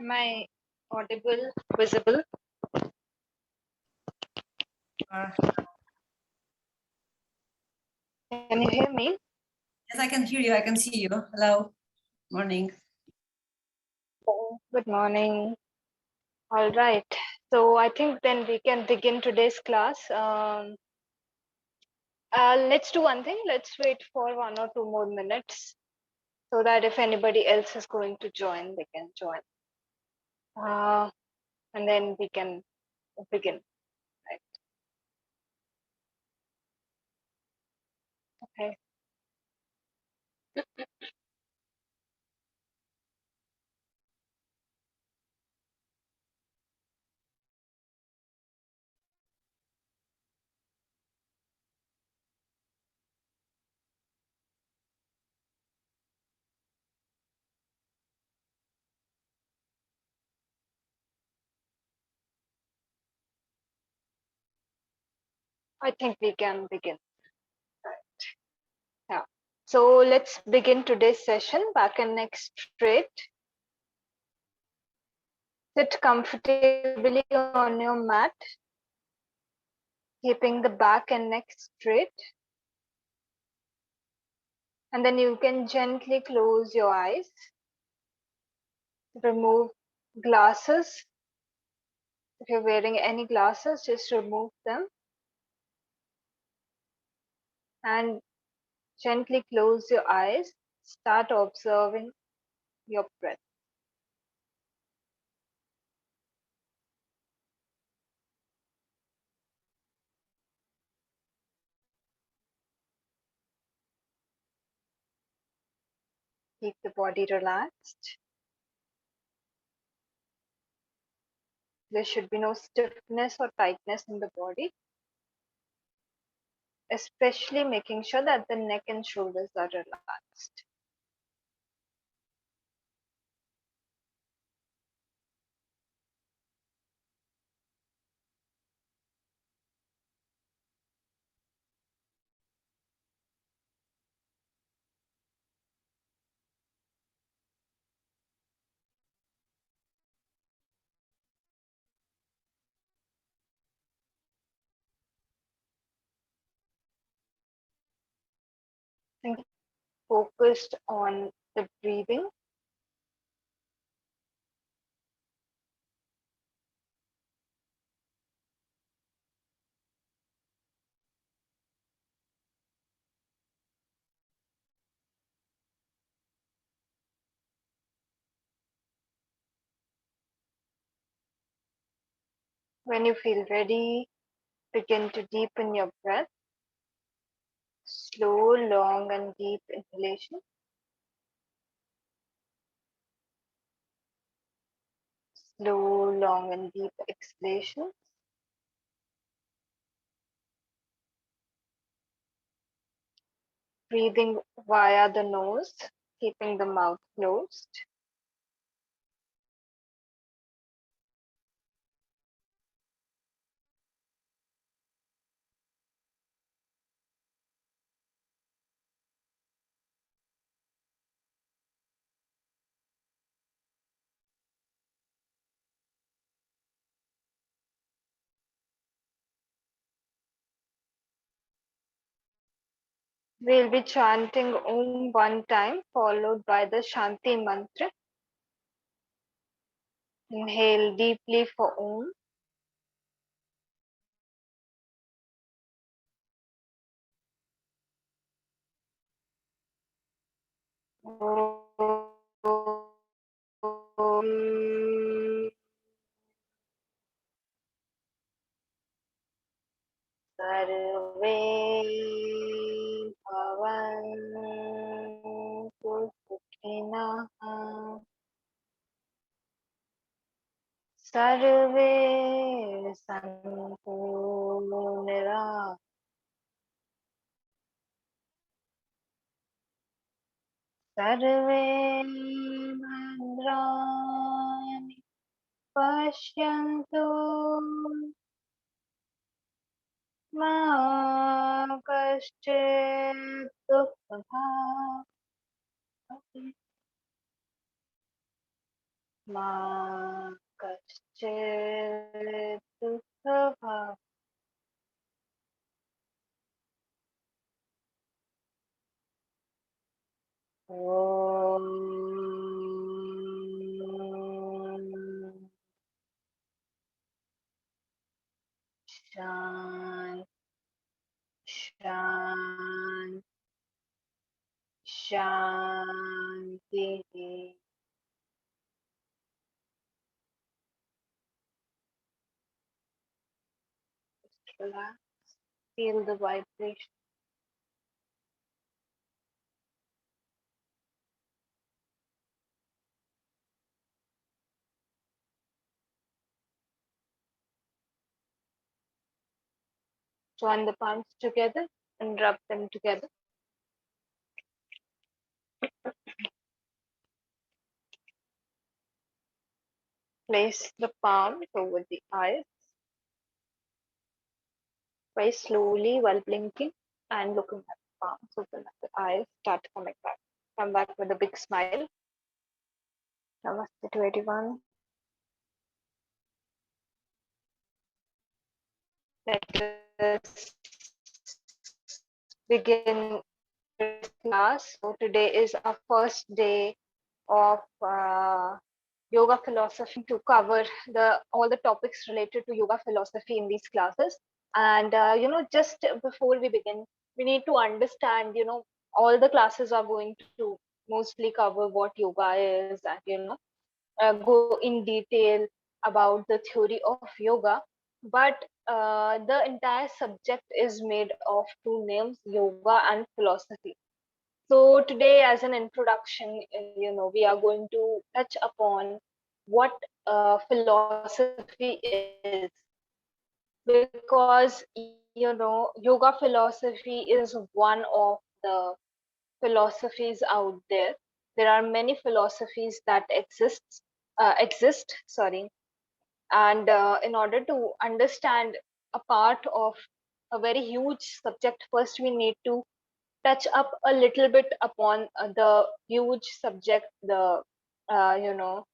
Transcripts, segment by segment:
Am I audible, visible? Can you hear me? Yes, I can hear you. I can see you. Hello. Morning. Good morning. All right. So I think then we can begin today's class. Let's do one thing. Let's wait for 1 or 2 more minutes so that if anybody else is going to join, they can join. And then we can begin. Right. Okay. I think we can begin. Right. Yeah. So let's begin today's session. Back and neck straight. Sit comfortably on your mat, keeping the back and neck straight. And then you can gently close your eyes. Remove glasses. If you're wearing any glasses, just remove them. And gently close your eyes. Start observing your breath. Keep the body relaxed. There should be no stiffness or tightness in the body, especially making sure that the neck and shoulders are relaxed. And focused on the breathing. When you feel ready, begin to deepen your breath. Slow, long, and deep inhalation. Slow, long, and deep exhalation. Breathing via the nose, keeping the mouth closed. We'll be chanting Om one time, followed by the Shanti mantra. Inhale deeply for Om. सर्वे भवन्तु सुखिनः सर्वे सन्तु निरामयाः सर्वे भद्राणि पश्यन्तु मा कश्चित् दुःखभाग् मा कश्चित् दुःखभाग् ॐ शान्ति शान्ति शान्तिः. Relax, feel the vibration. Join the palms together and rub them together. Place the palms over the eyes very slowly while blinking and looking at the palms. Open up the eyes, start coming back. Come back with a big smile. Namaste to everyone. Let us begin this class. So today is our first day of yoga philosophy to cover all the topics related to yoga philosophy in these classes. And just before we begin, we need to understand, all the classes are going to mostly cover what yoga is, and go in detail about the theory of yoga. But the entire subject is made of two names, yoga and philosophy. So today, as an introduction, we are going to touch upon what philosophy is, because yoga philosophy is one of the philosophies out there. There are many philosophies that exist. Sorry, and in order to understand a part of a very huge subject, first we need to touch up a little bit upon the huge subject, the uh, you know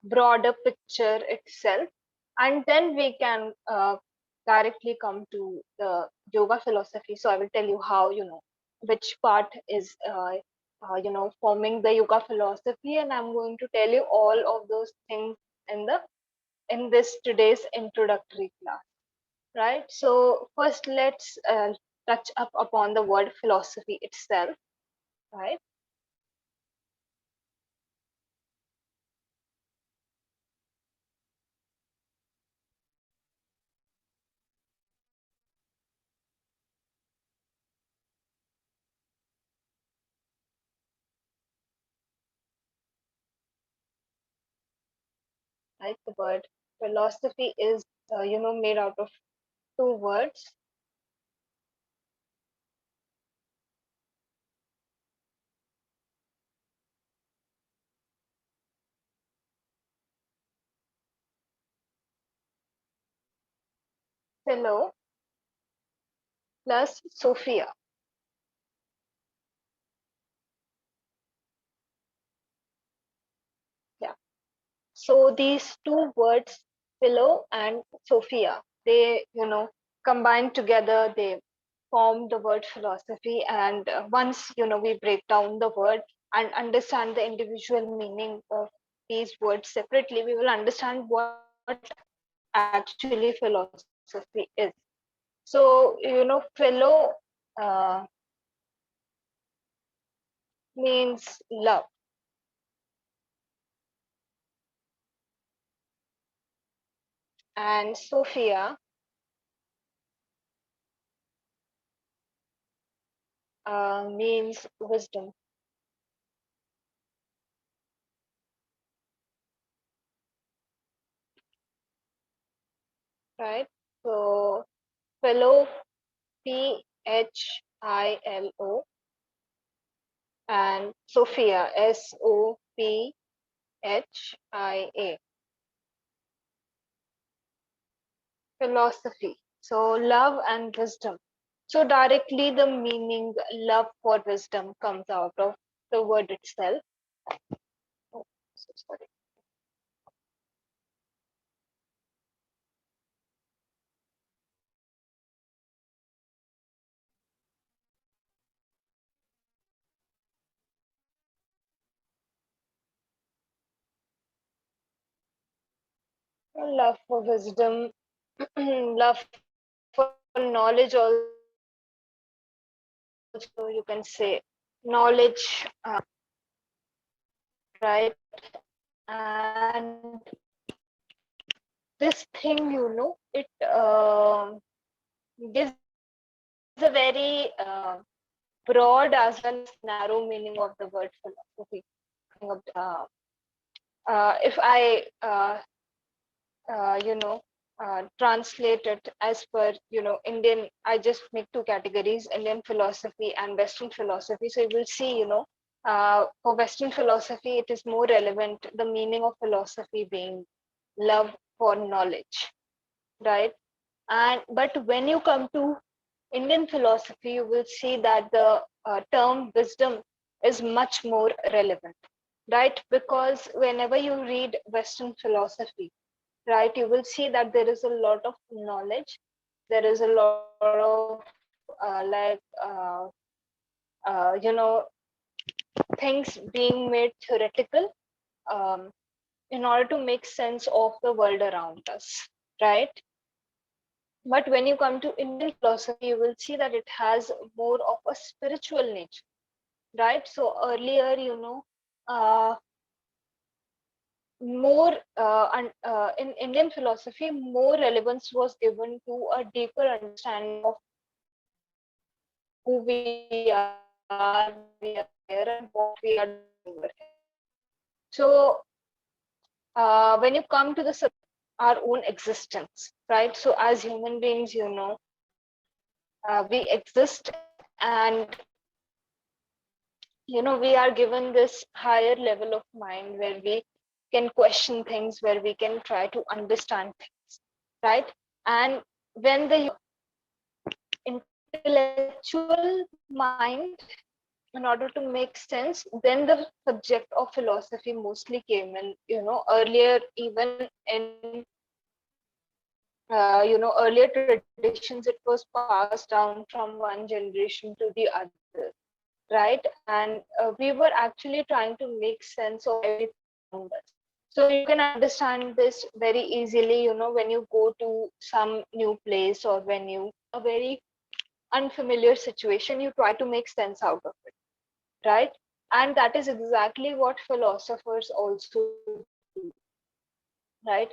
broader picture itself, and then we can directly come to the yoga philosophy. So I will tell you how, which part is forming the yoga philosophy, and I'm going to tell you all of those things in the in this today's introductory class, right? So first, let's touch up upon the word philosophy itself, right? Right, the word philosophy is made out of two words. Philo plus Sophia. Yeah. So these two words, Philo and Sophia, they combine together. They form the word philosophy. And once we break down the word and understand the individual meaning of these words separately, we will understand what actually philosophy is. So philo uh, means love, and Sophia means wisdom, right? So philo, Philo, and Sophia, Sophia, philosophy. So love and wisdom. So directly the meaning love for wisdom comes out of the word itself. Oh, so sorry. Love for wisdom, love for knowledge also, you can say. Knowledge, right? And this thing, it gives a very broad as well as narrow meaning of the word philosophy. If I translate it as per Indian, I just make two categories: Indian philosophy and Western philosophy. So you will see, for Western philosophy it is more relevant, the meaning of philosophy being love for knowledge, right? And but when you come to Indian philosophy, you will see that the term wisdom is much more relevant, right? Because whenever you read Western philosophy, right, you will see that there is a lot of knowledge, there is a lot of things being made theoretical, um, in order to make sense of the world around us, right? But when you come to Indian philosophy, you will see that it has more of a spiritual nature, right? So earlier, uh, more in Indian philosophy, more relevance was given to a deeper understanding of who we are, why we are here, and what we are doing over here. So when you come to the our own existence, right? So as human beings, we exist, and we are given this higher level of mind where we can question things, where we can try to understand things, right? And when the intellectual mind, in order to make sense, then the subject of philosophy mostly came in. Earlier, even in earlier traditions, it was passed down from one generation to the other, right? And we were actually trying to make sense of everything around us. So you can understand this very easily, when you go to some new place, or when you a very unfamiliar situation, you try to make sense out of it, right? And that is exactly what philosophers also do, right?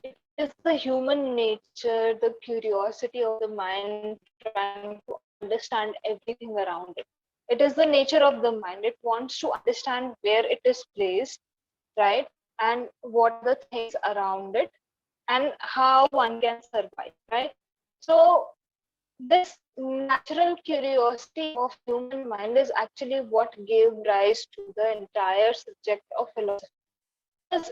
It is the human nature, the curiosity of the mind trying to understand everything around it. It is the nature of the mind. It wants to understand where it is placed, right? And what are the things around it, and how one can survive, right? So this natural curiosity of human mind is actually what gave rise to the entire subject of philosophy. Because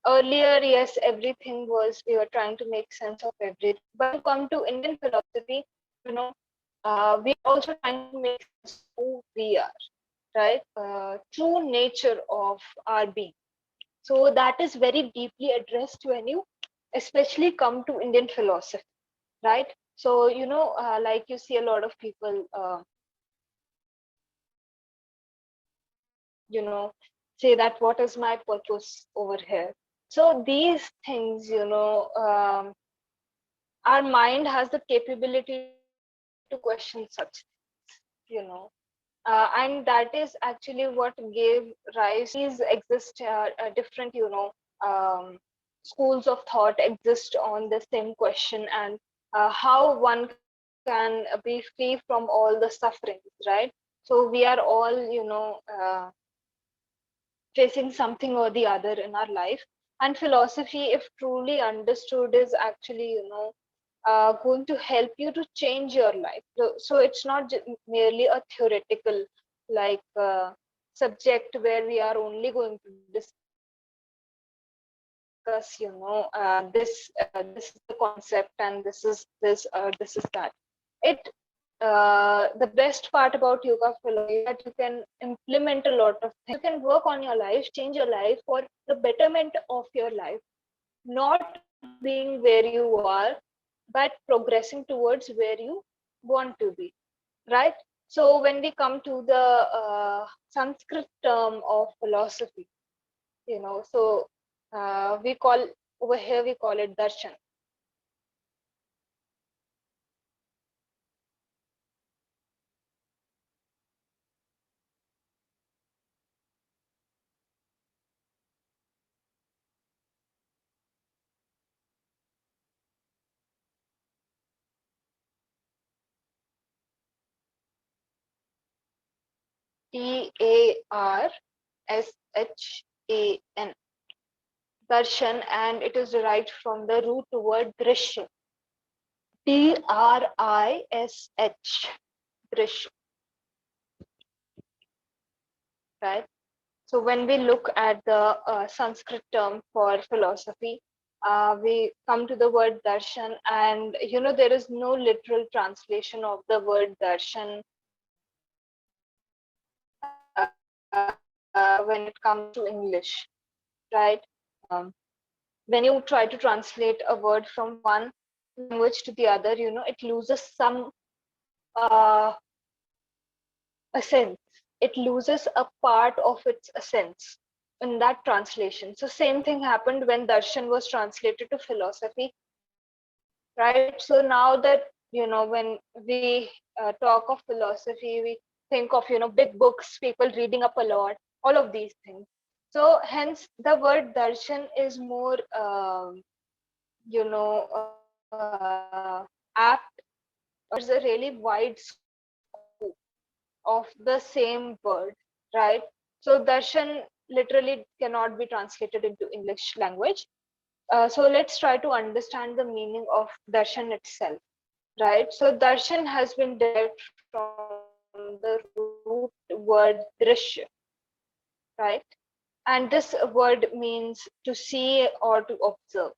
earlier, yes, everything was, we were trying to make sense of everything. But when you come to Indian philosophy, we are also trying to make sense of who we are, right? True nature of our being. So that is very deeply addressed when you especially come to Indian philosophy, right? So, like you see a lot of people, say that what is my purpose over here? So these things, our mind has the capability to question such things, and that is actually what gave rise to these exist, different, schools of thought exist on the same question, and how one can be free from all the sufferings, right? So we are all, facing something or the other in our life, and philosophy, if truly understood, is actually, going to help you to change your life. So it's not merely a theoretical, like, subject where we are only going to discuss, this is the concept, and this is this, this is that. It The best part about yoga philosophy is that you can implement a lot of things. You can work on your life, change your life for the betterment of your life, not being where you are, but progressing towards where you want to be, right? So when we come to the Sanskrit term of philosophy, so we call over here we call it darshan. Darshan, darshan, and it is derived from the root word drishya. Drish, drish, right? So when we look at the Sanskrit term for philosophy, we come to the word darshan, and there is no literal translation of the word darshan when it comes to English, right? Um, when you try to translate a word from one language to the other, it loses some essence. It loses a part of its essence in that translation. So same thing happened when darshan was translated to philosophy, right? So now that when we talk of philosophy, we think of big books, people reading up a lot, all of these things. So hence the word darshan is more you know apt, or is a really wide scope of the same word, right? So darshan literally cannot be translated into English language. So let's try to understand the meaning of darshan itself, right? So darshan has been derived from the root word drishya, right? And this word means to see or to observe,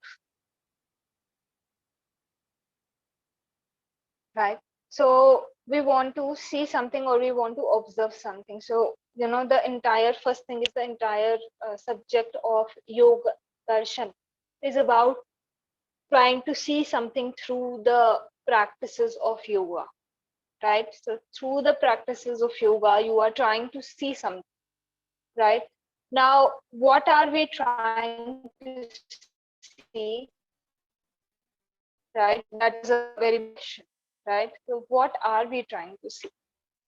right? So we want to see something or we want to observe something. So the entire first thing is the entire subject of yoga darshan is about trying to see something through the practices of yoga, right? So through the practices of yoga you are trying to see something, right? Now what are we trying to see, right? That is a very big question, right? So what are we trying to see?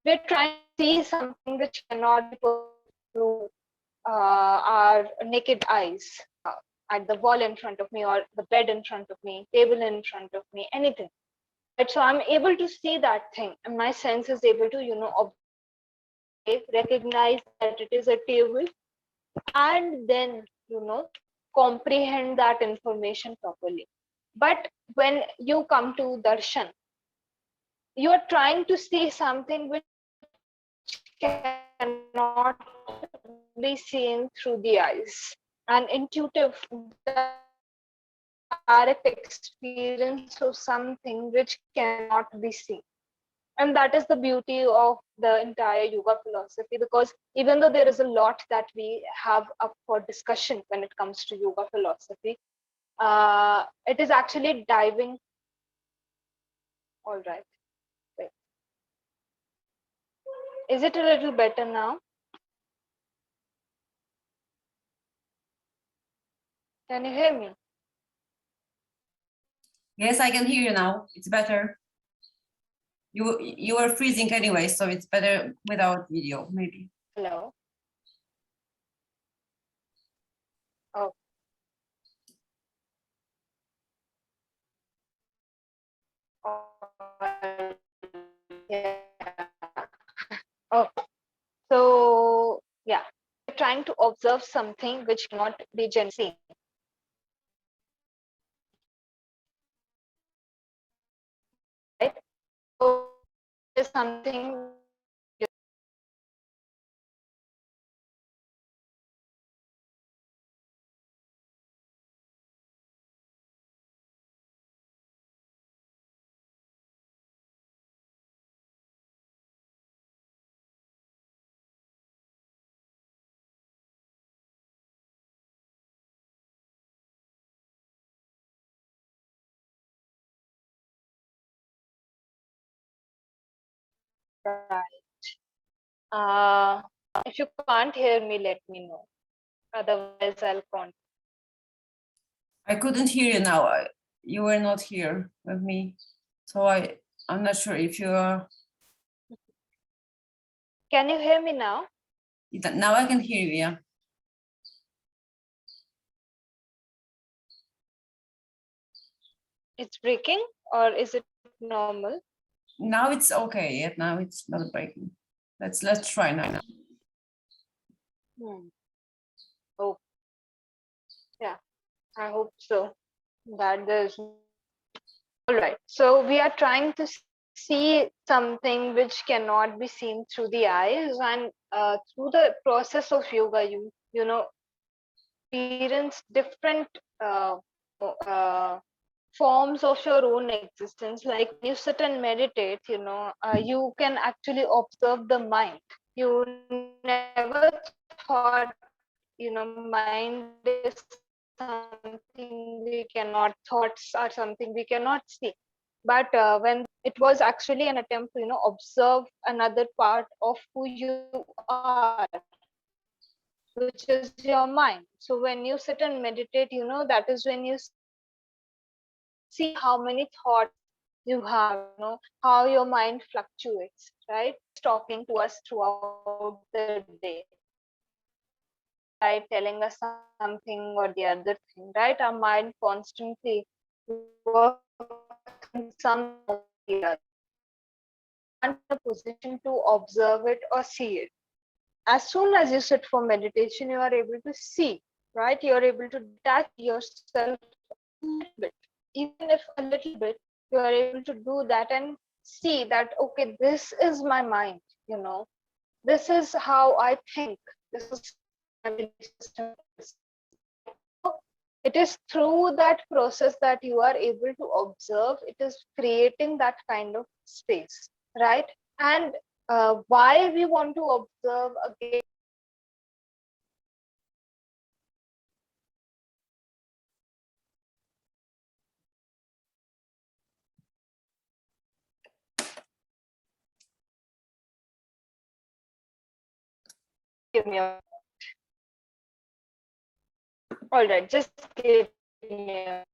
We're trying to see something which cannot be perceived through our naked eyes, at the wall in front of me or the bed in front of me, table in front of me, anything, right? So I'm able to see that thing and my sense is able to recognize that it is a table, and then comprehend that information properly. But when you come to darshan, you are trying to see something which cannot be seen through the eyes, an intuitive, direct experience of something which cannot be seen. And that is the beauty of the entire yoga philosophy, because even though there is a lot that we have up for discussion when it comes to yoga philosophy, it is actually diving. All right, wait. Is it a little better now? Can you hear me? Yes, I can hear you now. It's better. You were freezing anyway, so it's better without video, maybe. Hello. Oh. Yeah. Oh. So yeah, we're trying to observe something which cannot be generally seen, right? So it is something right. Uh, if you can't hear me, let me know. Otherwise, I'll continue. I couldn't hear you now. You were not here with me. So I'm not sure if you are. Can you hear me now? Now I can hear you, yeah. It's breaking or is it normal? Now it's okay. Yeah, now it's not breaking. Let's try now. Oh, yeah, I hope so. That there's all right. So we are trying to see something which cannot be seen through the eyes, and through the process of yoga, you know experience different uh, forms of your own existence. Like when you sit and meditate, you can actually observe the mind. You never thought, mind is something we cannot, thoughts are something we cannot see. But when it was actually an attempt to, observe another part of who you are, which is your mind. So when you sit and meditate, that is when you see how many thoughts you have, how your mind fluctuates, right? Talking to us throughout the day, right? Telling us something or the other thing, right? Our mind constantly works in some form or the other. We aren't in a position to observe it or see it. As soon as you sit for meditation, you are able to see, right? You are able to detach yourself a little bit, even if a little bit. You are able to do that and see that, okay, this is my mind, this is how I think, this is how my belief system is. So it is through that process that you are able to observe, it is creating that kind of space, right? And why we want to observe again, give me a, all right, just give me a,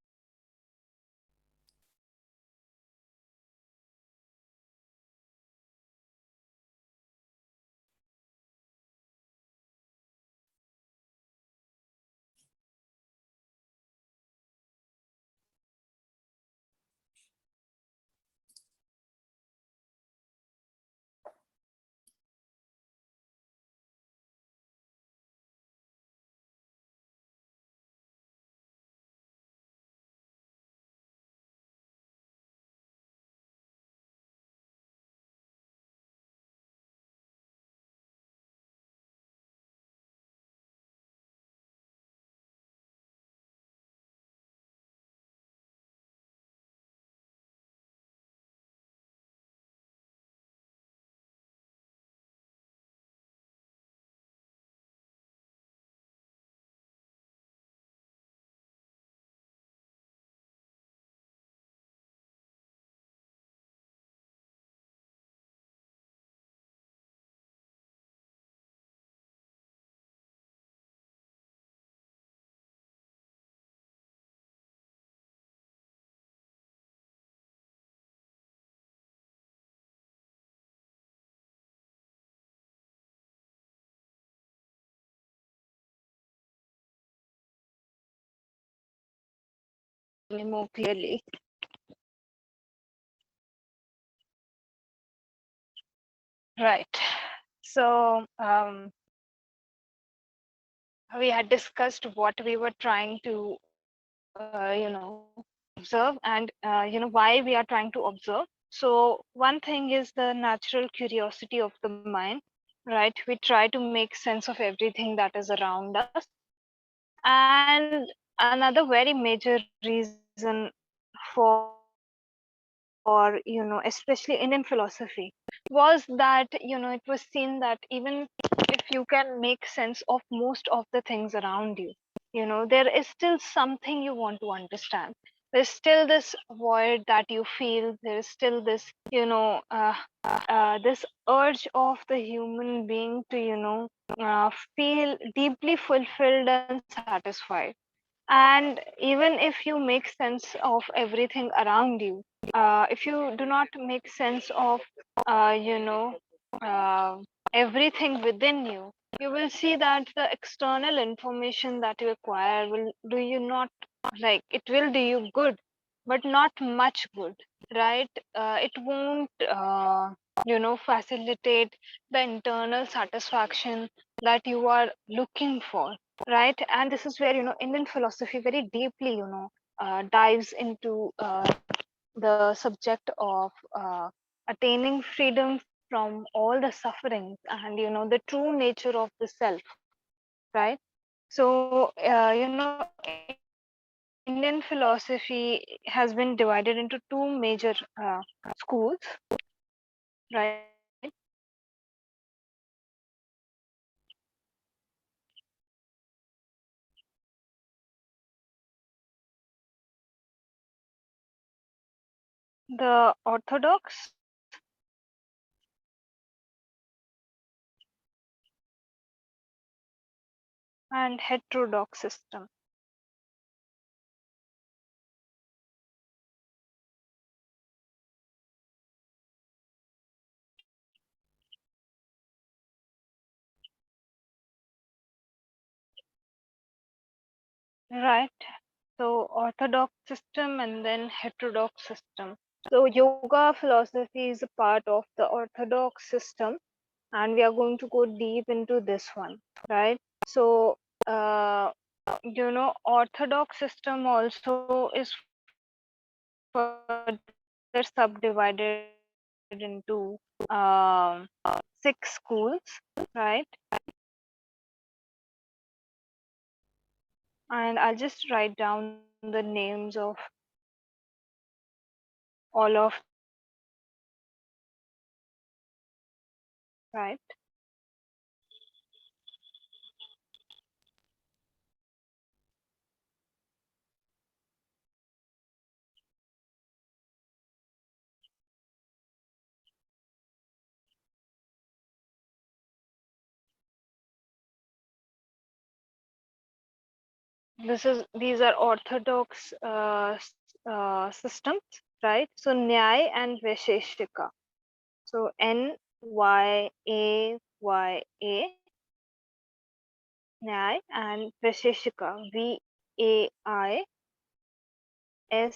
more clearly. Right. So we had discussed what we were trying to, observe, and why we are trying to observe. So one thing is the natural curiosity of the mind, right? We try to make sense of everything that is around us. And another very major reason for, especially Indian philosophy, was that it was seen that even if you can make sense of most of the things around you, there is still something you want to understand. There's still this void that you feel. There is still this, this urge of the human being to, feel deeply fulfilled and satisfied. And even if you make sense of everything around you, if you do not make sense of you know uh, everything within you, you will see that the external information that you acquire will do you not, like, it will do you good, but not much good, right? It won't facilitate the internal satisfaction that you are looking for, right? And this is where Indian philosophy very deeply dives into the subject of attaining freedom from all the sufferings and the true nature of the self, right? So Indian philosophy has been divided into two major schools, right? The orthodox and heterodox system. Right. So orthodox system and then heterodox system. So yoga philosophy is a part of the orthodox system, and we are going to go deep into this one, right? So orthodox system also is further subdivided into six schools, right? And I'll just write down the names of all of them, right? These are orthodox systems, right? So Nyaya and Vaisheshika. So Nyaya, Nyaya, and Vaisheshika, Vaishesika.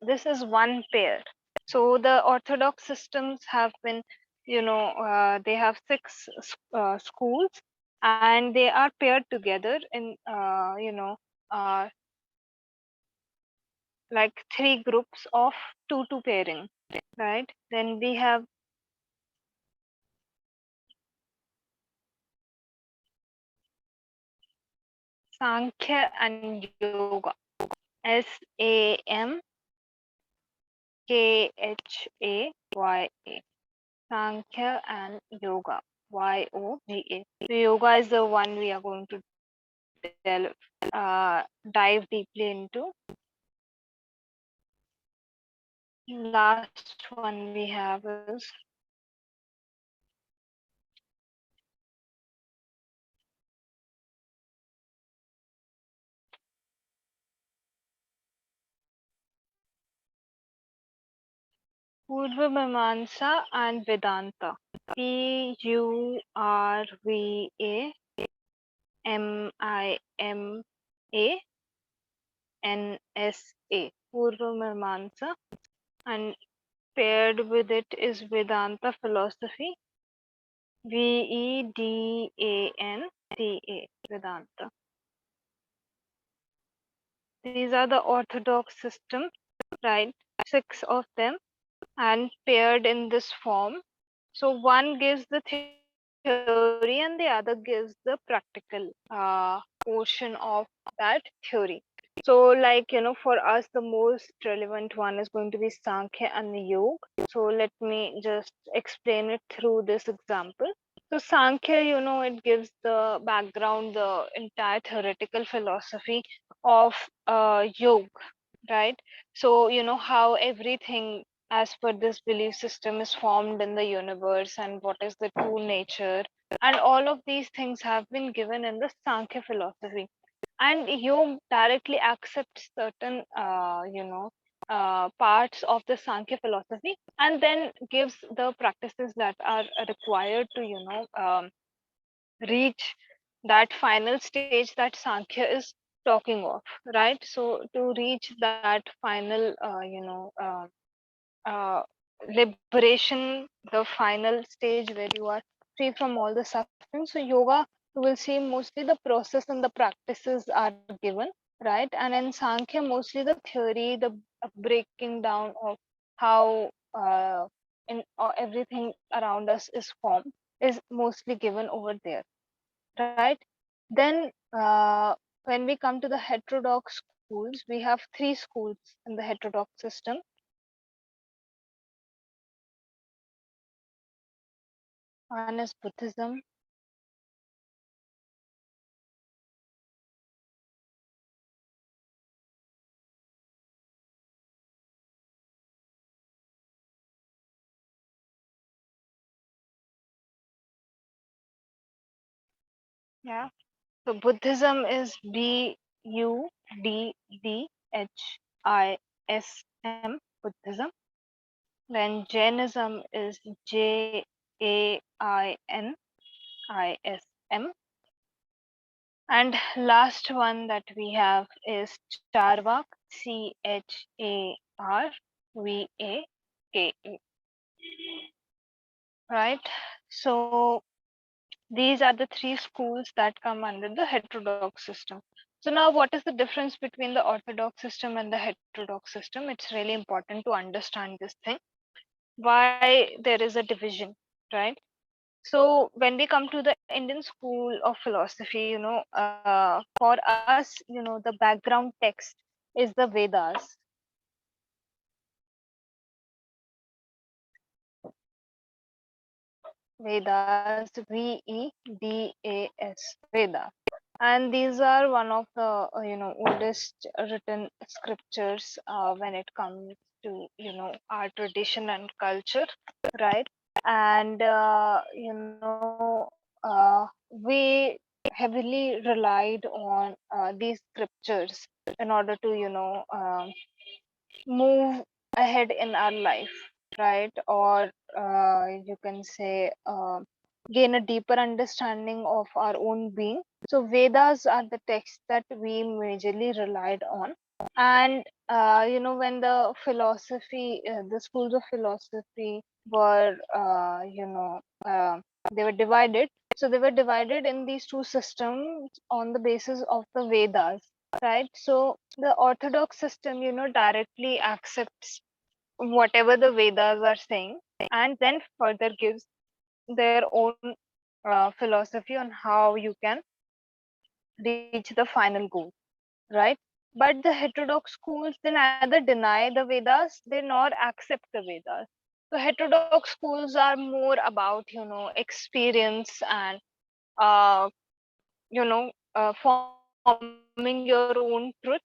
This is one pair. So the orthodox systems have been, they have six schools, and they are paired together in, uh, like three groups of two pairing, right? Then we have Sankhya and Yoga. Samkhya. Sankhya and Yoga. Yoga. So yoga is the one we are going to dive deeply into. Last one we have is Purva Mimamsa and Vedanta. Purvamimamsa. Purva Mimamsa. And paired with it is Vedanta philosophy. Vedanta. Vedanta. These are the orthodox system, right? Six of them, and paired in this form. So one gives the theory and the other gives the practical portion of that theory. So, like, for us, the most relevant one is going to be Sankhya and the Yoga. So, let me just explain it through this example. So, Sankhya, it gives the background, the entire theoretical philosophy of yoga, right? So, how everything as per this belief system is formed in the universe and what is the true nature and all of these things have been given in the Sankhya philosophy. And yoga directly accepts certain parts of the Sankhya philosophy, and then gives the practices that are required to reach that final stage that Sankhya is talking of, right? So to reach that final liberation, the final stage where you are free from all the suffering. So yoga, you will see mostly the process and the practices are given, right? And in Sankhya, mostly the theory, the breaking down of how everything around us is formed is mostly given over there, right? Then when we come to the heterodox schools, we have three schools in the heterodox system. One is Buddhism, yeah. So Buddhism is Buddhism. Then Jainism is Jain. And last one that we have is Charvak, Charvake. Right? So these are the three schools that come under the heterodox system. So now what is the difference between the orthodox system and the heterodox system? It's really important to understand this thing. Why there is a division, right? So when we come to the Indian school of philosophy, for us, the background text is the Vedas. Vedas, Vedas, Veda. And these are one of the oldest written scriptures when it comes to our tradition and culture, right? And we heavily relied on these scriptures in order to move ahead in our life, right? Or you can say gain a deeper understanding of our own being. So Vedas are the texts that we majorly relied on. And when the philosophy, the schools of philosophy were they were divided. So they were divided in these two systems on the basis of the Vedas, right? So the orthodox system directly accepts whatever the Vedas are saying, and then further gives their own philosophy on how you can reach the final goal, right? But the heterodox schools, they neither deny the Vedas, they nor accept the Vedas. So heterodox schools are more about experience and uh, forming your own truth.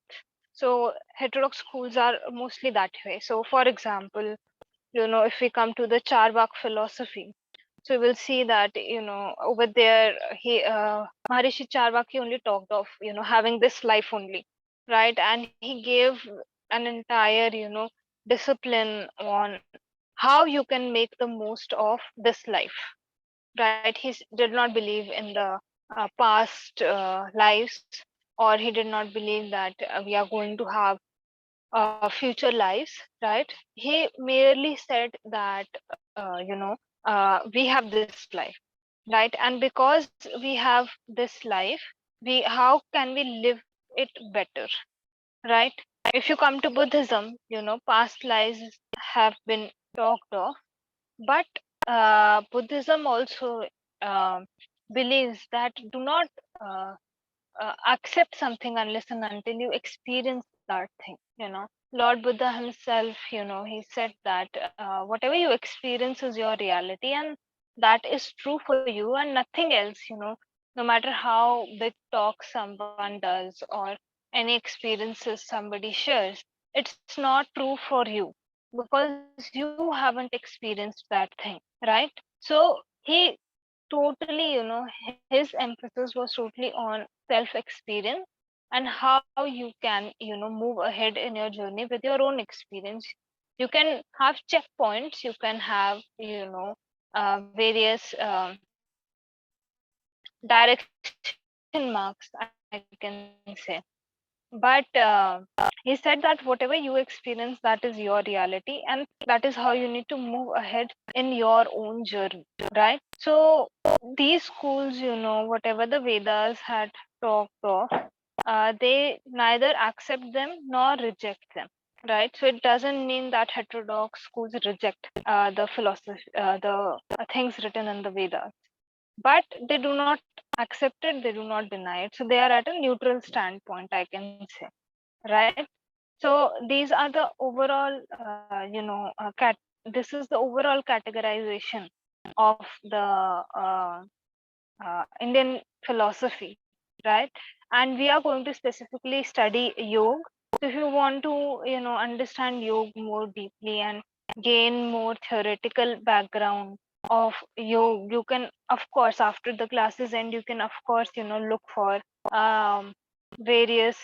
So heterodox schools are mostly that way. So for example, if we come to the Charvak philosophy, so we'll see that over there Maharishi Charvak, he only talked of having this life only, right? And he gave an entire discipline on how you can make the most of this life, right? Did not believe in the past lives, or he did not believe that we are going to have future lives, right? He merely said that we have this life, right? And because we have this life, we how can we live it better, right? If you come to Buddhism, past lives have been talked of, but Buddhism also uh, believes that do not uh, accept something unless and until you experience that thing. Lord Buddha himself, he said that whatever you experience is your reality, and that is true for you and nothing else. No matter how big talk someone does or any experiences somebody shares, it's not true for you because you haven't experienced that thing, right? So he totally, his emphasis was totally on self experience and how you can, move ahead in your journey with your own experience. You can have checkpoints, you can have, various direction marks, I can say. But he said that whatever you experience, that is your reality, and that is how you need to move ahead in your own journey, right? So these schools, whatever the Vedas had talked of, they neither accept them nor reject them, right? So it doesn't mean that heterodox schools reject the philosophy, the things written in the Vedas, but they do not accept it, they do not deny it. So they are at a neutral standpoint, I can say, right? So these are the overall, this is the overall categorization of the Indian philosophy, right? And we are going to specifically study yoga. So if you want to, understand yoga more deeply and gain more theoretical background of yoga, you can, of course, after the classes end, you can, of course, look for um, various,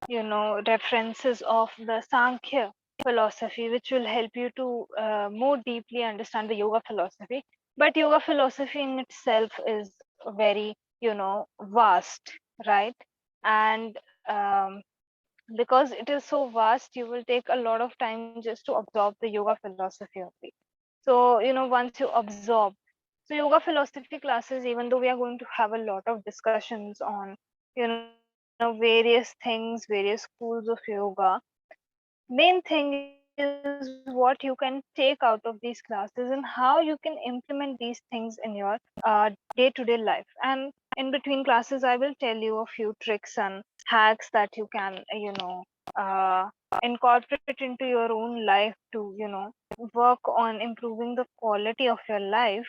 references of the Sankhya philosophy, which will help you to more deeply understand the yoga philosophy. But yoga philosophy in itself is very, vast, right? And because it is so vast, you will take a lot of time just to absorb the yoga philosophy only. So, once you absorb, so yoga philosophy classes, even though we are going to have a lot of discussions on, various things, various schools of yoga, main thing is what you can take out of these classes and how you can implement these things in your day-to-day life. And in between classes, I will tell you a few tricks and hacks that you can, incorporate into your own life to, work on improving the quality of your life.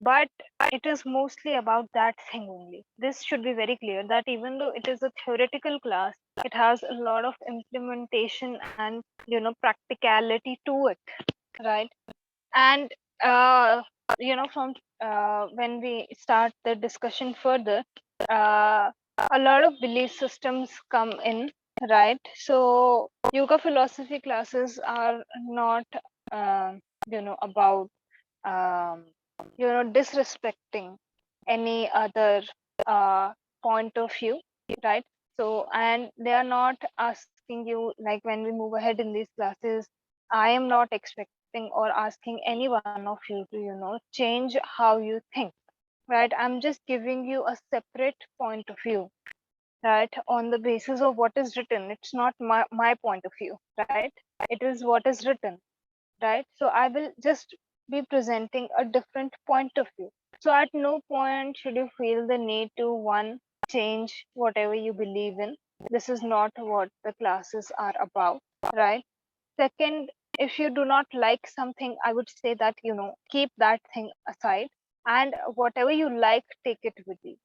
But it is mostly about that thing only. This should be very clear that even though it is a theoretical class, it has a lot of implementation and, practicality to it, right? And from when we start the discussion further, uh, a lot of belief systems come in, right? So yoga philosophy classes are not about um, disrespecting any other uh, point of view, right? So, and they are not asking you, like when we move ahead in these classes, I am not expecting or asking any one of you to, change how you think, right? I'm just giving you a separate point of view, right? On the basis of what is written. It's not my point of view, right? It is what is written, right? So I will just be presenting a different point of view. So at no point should you feel the need to, one, change whatever you believe in. This is not what the classes are about, right? Second, if you do not like something, I would say that, keep that thing aside, and whatever you like, take it with you.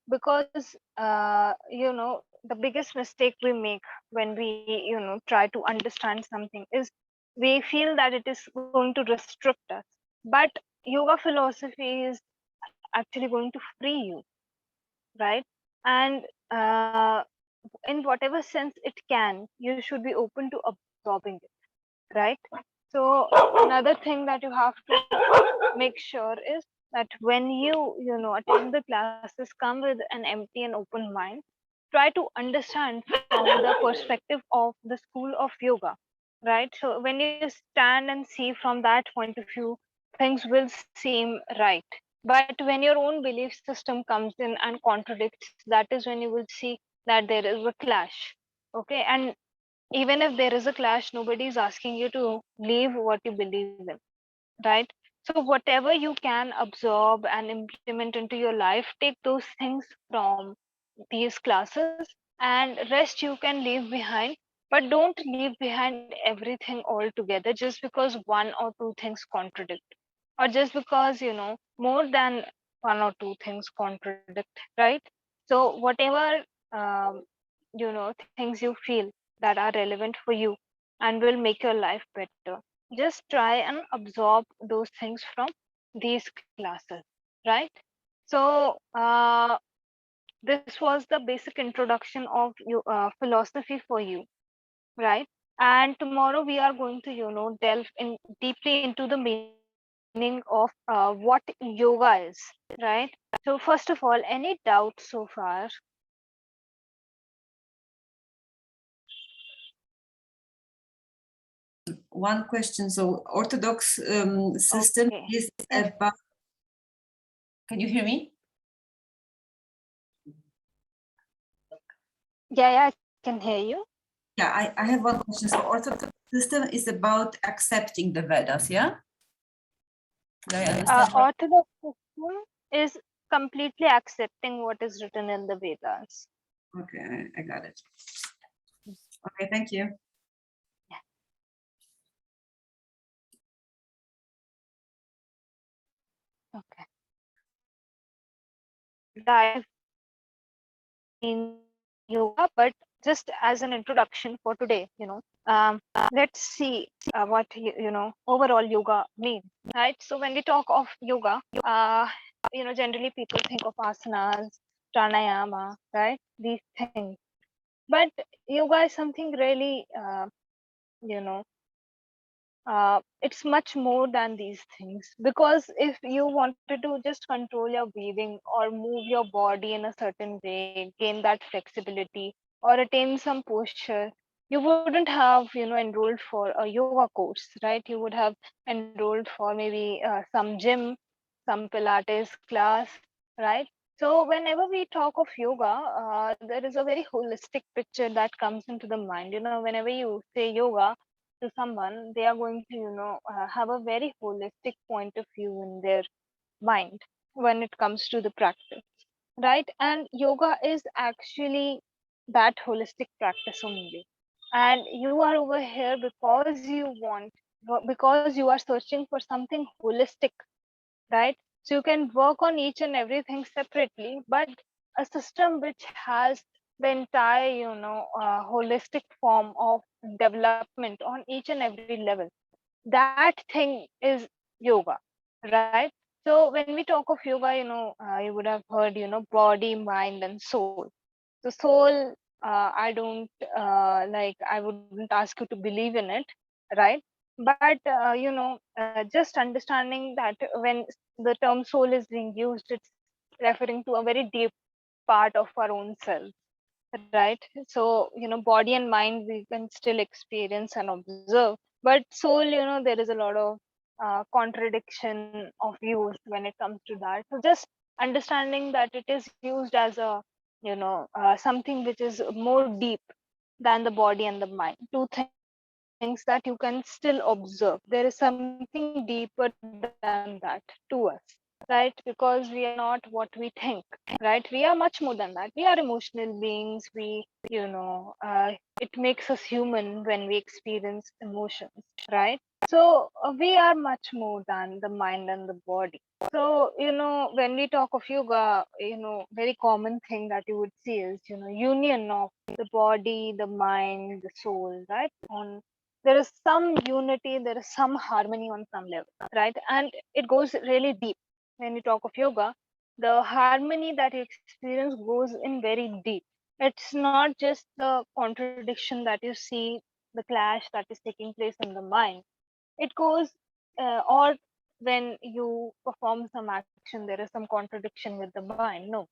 Because, the biggest mistake we make when we, try to understand something is we feel that it is going to restrict us. But yoga philosophy is actually going to free you, right? And in whatever sense it can, you should be open to absorbing it, right? So another thing that you have to make sure is that when you know attend the classes, come with an empty and open mind. Try to understand from the perspective of the school of yoga, right? So when you stand and see from that point of view, things will seem right. But when your own belief system comes in and contradicts, that is when you will see that there is a clash. Okay, and even if there is a clash, nobody is asking you to leave what you believe in, right? So whatever you can absorb and implement into your life, take those things from these classes, and rest you can leave behind. But don't leave behind everything altogether just because one or two things contradict, or just because more than one or two things contradict, right? So whatever um, things you feel that are relevant for you and will make your life better, just try and absorb those things from these classes. right? So this was the basic introduction of philosophy for you, right? And tomorrow we are going to delve in deeply into the meaning of what yoga is, right? So first of all, any doubts so far? One question. So Orthodox system Okay. is about. Can you hear me? Yeah, I can hear you. Yeah, I have one question. So Orthodox system is about accepting the Vedas, yeah? Do I understand right? Orthodox system is completely accepting what is written in the Vedas. Okay, I got it. Okay, thank you. Yeah. Okay. Dive in yoga, but just as an introduction for today, let's see what overall yoga means, right? So when we talk of yoga, generally people think of asanas, pranayama, right? These things, but yoga is something really, you know, it's much more than these things, because if you wanted to just control your breathing or move your body in a certain way, gain that flexibility or attain some posture, you wouldn't have enrolled for a yoga course, right? You would have enrolled for maybe some gym, some pilates class, right? So whenever we talk of yoga, there is a very holistic picture that comes into the mind. Whenever you say yoga to someone, they are going to have a very holistic point of view in their mind when it comes to the practice, right? And yoga is actually that holistic practice only, and you are over here because because you are searching for something holistic, right? So you can work on each and everything separately, but a system which has the entire, holistic form of development on each and every level, that thing is yoga, right? So when we talk of yoga, you would have heard, body, mind, and soul. So soul, I don't I wouldn't ask you to believe in it, right? But just understanding that when the term soul is being used, it's referring to a very deep part of our own self, right? So body and mind we can still experience and observe, but soul, there is a lot of contradiction of use when it comes to that. So just understanding that it is used as a something which is more deep than the body and the mind, two things that you can still observe. There is something deeper than that to us, right? Because we are not what we think, right? We are much more than that. We are emotional beings. It makes us human when we experience emotions, right? So we are much more than the mind and the body. So when we talk of yoga, very common thing that you would see is union of the body, the mind, the soul, right? On There is some unity, there is some harmony on some level, right? And it goes really deep. When you talk of yoga, the harmony that you experience goes in very deep. It's not just the contradiction that you see, the clash that is taking place in the mind. It goes, or when you perform some action, there is some contradiction with the mind. No,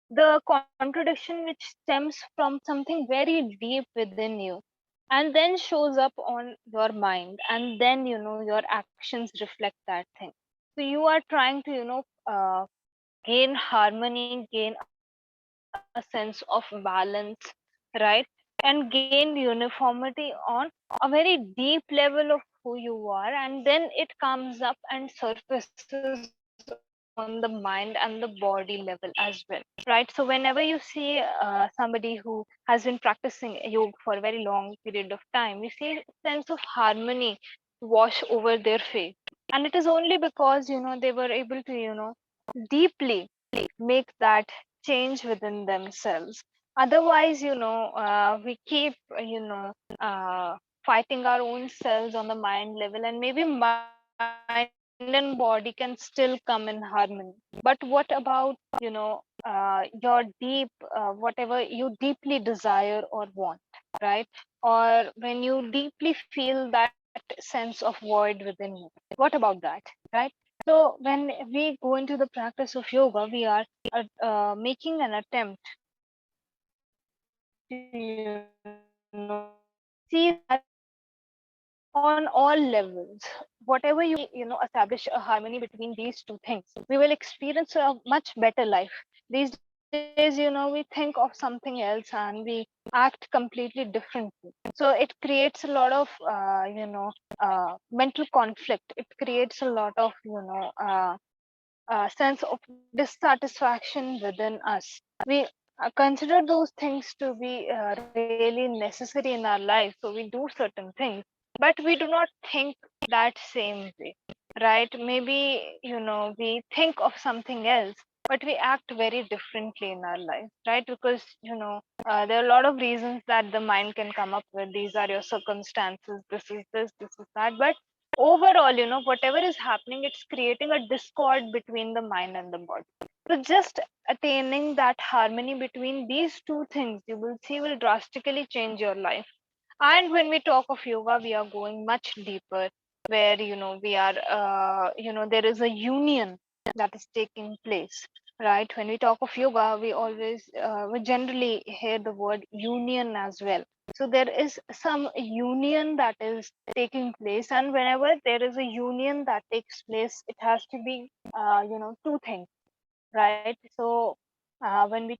the contradiction which stems from something very deep within you, and then shows up on your mind, and then your actions reflect that thing. So you are trying to gain harmony, gain a sense of balance, right? And gain uniformity on a very deep level of who you are, and then it comes up and surfaces on the mind and the body level as well, right? So whenever you see somebody who has been practicing yoga for a very long period of time, we see a sense of harmony wash over their face. And it is only because they were able to deeply make that change within themselves. Otherwise, we keep uh, fighting our own selves on the mind level, and maybe mind is mind and body can still come in harmony. But what about, your deep, whatever you deeply desire or want, right? Or when you deeply feel that sense of void within you. What about that, right? So when we go into the practice of yoga, we are making an attempt to, see that on all levels, whatever establish a harmony between these two things, we will experience a much better life. These days, we think of something else and we act completely differently. So it creates a lot of, mental conflict. It creates a lot of, sense of dissatisfaction within us. We consider those things to be really necessary in our life, so we do certain things, but we do not think that same way, right? Maybe, we think of something else, but we act very differently in our life, right? Because, there are a lot of reasons that the mind can come up with. These are your circumstances, this is that. But overall, whatever is happening, it's creating a discord between the mind and the body. So just attaining that harmony between these two things, you will see, will drastically change your life. And when we talk of yoga, we are going much deeper, where, we are, there is a union that is taking place, right? When we talk of yoga, we generally hear the word union as well. So there is some union that is taking place, and whenever there is a union that takes place, it has to be, two things, right? So when we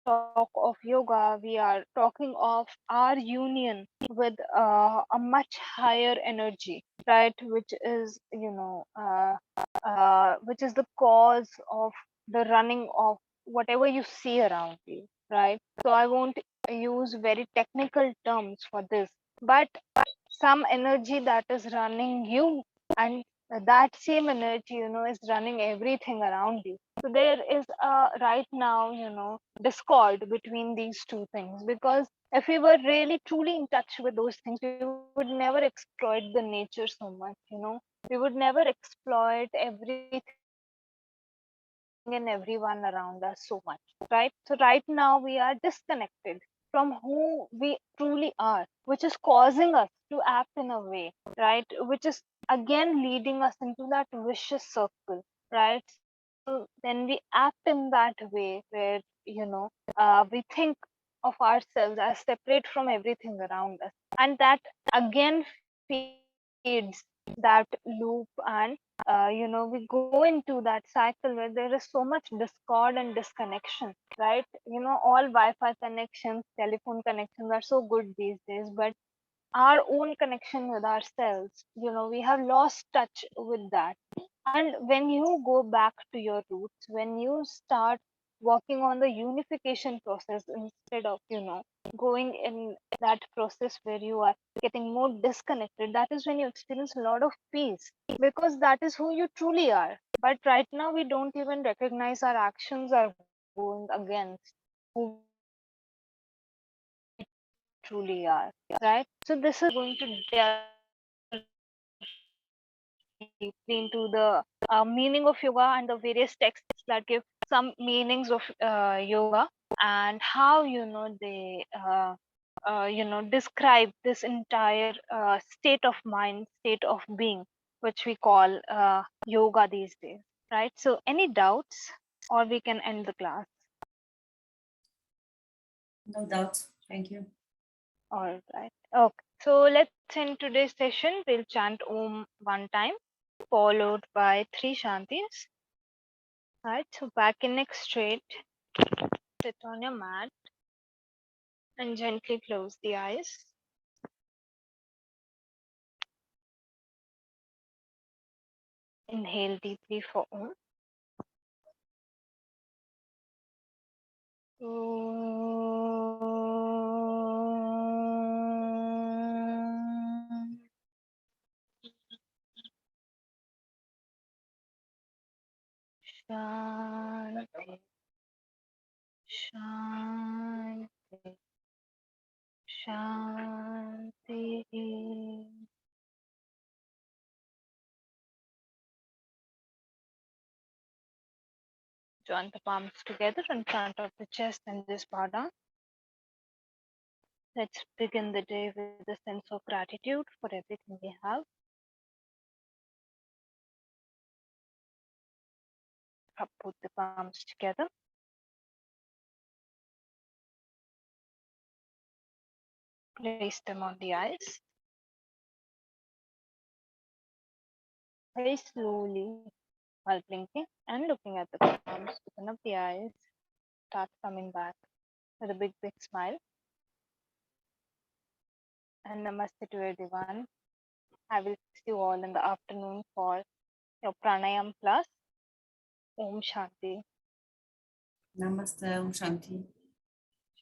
talk of yoga, we are talking of our union with a much higher energy, right? Which is the cause of the running of whatever you see around you, right? So I won't use very technical terms for this, but some energy that is running you, and that same energy, is running everything around you. So there is right now, discord between these two things, because if we were really truly in touch with those things, we would never exploit the nature so much, we would never exploit everything and everyone around us so much, right? So right now we are disconnected from who we truly are, which is causing us to act in a way, right? Which is again leading us into that vicious circle, right? So when we act in that way, where, we think of ourselves as separate from everything around us, and that again feeds that loop, and we go into that cycle where there is so much discord and disconnection, right? All Wi-Fi connections, telephone connections are so good these days, but our own connection with ourselves, we have lost touch with that. And when you go back to your roots, when you start working on the unification process, instead of, going in that process where you are getting more disconnected, that is when you experience a lot of peace, because that is who you truly are. But right now we don't even recognize our actions are going against who we truly are, right? So this is where we are going to delve deeply into the meaning of yoga and the various texts that give some meanings of yoga, and how, they describe this entire state of mind, state of being, which we call yoga these days, right? So any doubts, or we can end the class. No doubt. Thank you. All right. Okay. So let's end today's session. We'll chant Om one time, followed by three Shantis. Right. So back in neck straight. Sit on your mat and gently close the eyes. Inhale deeply for Om. Shanti, Shanti, Shanti. Join the palms together in front of the chest and just bow down. Let's begin the day with a sense of gratitude for everything we have. Put the palms together. Place them on the eyes. Very slowly, while blinking and looking at the palms, open up the eyes. Start coming back with a big smile. And namaste to everyone. I will see you all in the afternoon for your pranayam plus. Om Shanti. Namaste, Om Shanti.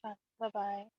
Bye bye.